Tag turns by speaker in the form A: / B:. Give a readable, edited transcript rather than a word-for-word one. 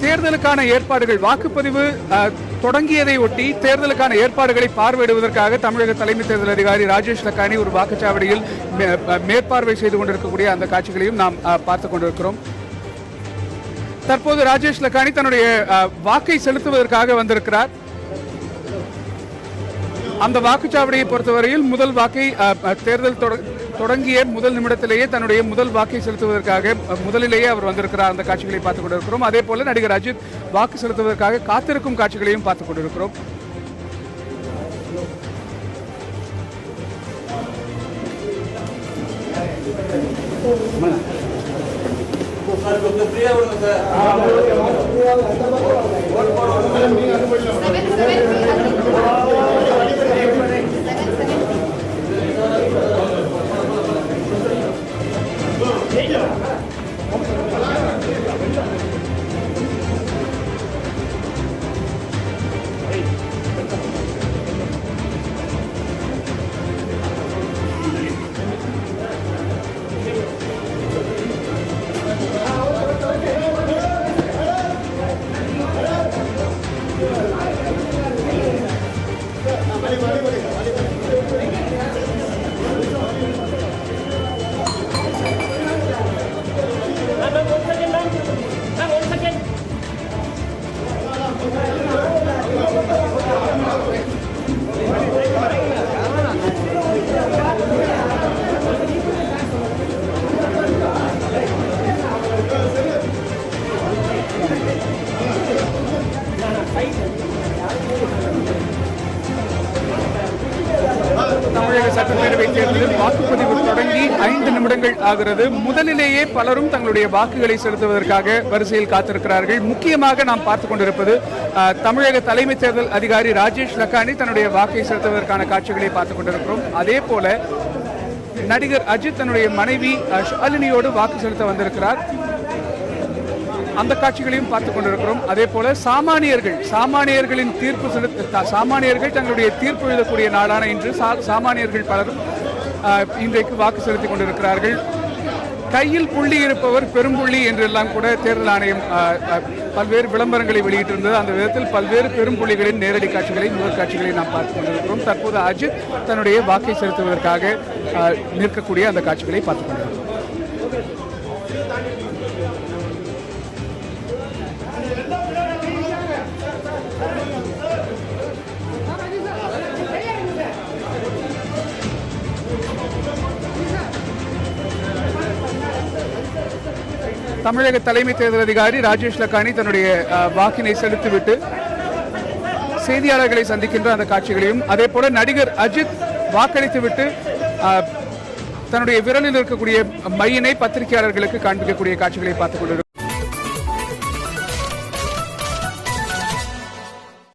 A: தேர்தலுக்கான ஏற்பாடுகள் வாக்குப்பதிவு தொடங்கியதை ஒட்டி தேர்தலுக்கான ஏற்பாடுகளை பார்வையிடுவதற்காக தமிழக தலைமை தேர்தல் அதிகாரி ராஜேஷ் லக்கானி ஒரு வாக்குச்சாவடியில் மேற்பார்வை செய்து கொண்டிருக்கக்கூடிய அந்த காட்சிகளையும் நாம் பார்த்துக் கொண்டிருக்கிறோம். தற்போது ராஜேஷ் லக்கானி தன்னுடைய வாக்கை செலுத்துவதற்காக வந்திருக்கிறார். அந்த வாக்குச்சாவடியை பொறுத்தவரையில் முதல் வாக்கை தேர்தல் தொடங்கிய முதல் நிமிடத்திலேயே தன்னுடைய முதல் வாக்கை செலுத்துவதற்காக முதலிலேயே அவர் வந்திருக்கிறார். அந்த காட்சிகளை பார்த்துக் கொண்டிருக்கிறோம். அதே போல நடிகர் அஜித் வாக்கு செலுத்துவதற்காக காத்திருக்கும் காட்சிகளையும் பார்த்துக் கொண்டிருக்கிறோம். தமிழக சட்டப்பேரவை தேர்தலில் வாக்குப்பதிவு தொடங்கி 5 நிமிடங்கள் ஆகிறது. முதலிலேயே பலரும் தங்களுடைய வாக்குகளை செலுத்துவதற்காக வரிசையில் காத்திருக்கிறார்கள். முக்கியமாக நாம் பார்த்துக் கொண்டிருப்பது தமிழக தலைமை தேர்தல் அதிகாரி ராஜேஷ் லக்கானி தன்னுடைய வாக்கை செலுத்துவதற்கான காட்சிகளை பார்த்துக் கொண்டிருக்கிறோம். அதே போல நடிகர் அஜித் தன்னுடைய மனைவி ஷாலினியோடு வாக்கு செலுத்த வந்திருக்கிறார். அந்த காட்சிகளையும் பார்த்துக் கொண்டிருக்கிறோம். அதே போல சாமானியர்களின் சாமானியர்கள் தங்களுடைய தீர்ப்பு எழுதக்கூடிய நாளான இன்று சாமானியர்கள் பலரும் இன்றைக்கு வாக்கு செலுத்திக் கொண்டிருக்கிறார்கள். கையில் புள்ளி இருப்பவர் பெரும்புள்ளி என்றெல்லாம் கூட தேர்தல் ஆணையம் பல்வேறு விளம்பரங்களை வெளியிட்டிருந்தது. அந்த விதத்தில் பல்வேறு பெரும்புள்ளிகளின் நேரடி காட்சிகளை முதல் காட்சிகளை நாம் பார்த்துக் கொண்டிருக்கிறோம். தற்போது அஜித் தன்னுடைய வாக்கை செலுத்துவதற்காக நிற்கக்கூடிய அந்த காட்சிகளை பார்த்துக் கொண்டிருக்கிறோம். தமிழக தலைமை தேர்தல் அதிகாரி ராஜேஷ் லக்கானி தன்னுடைய வாக்கினை செலுத்திவிட்டு செய்தியாளர்களை சந்திக்கின்ற அந்த காட்சிகளையும், அதே போல நடிகர் அஜித் வாக்களித்துவிட்டு தன்னுடைய விரலில் இருக்கக்கூடிய மையினை பத்திரிகையாளர்களுக்கு காண்பிக்கக்கூடிய காட்சிகளை பார்த்துக் கொண்டிருக்கிறார்.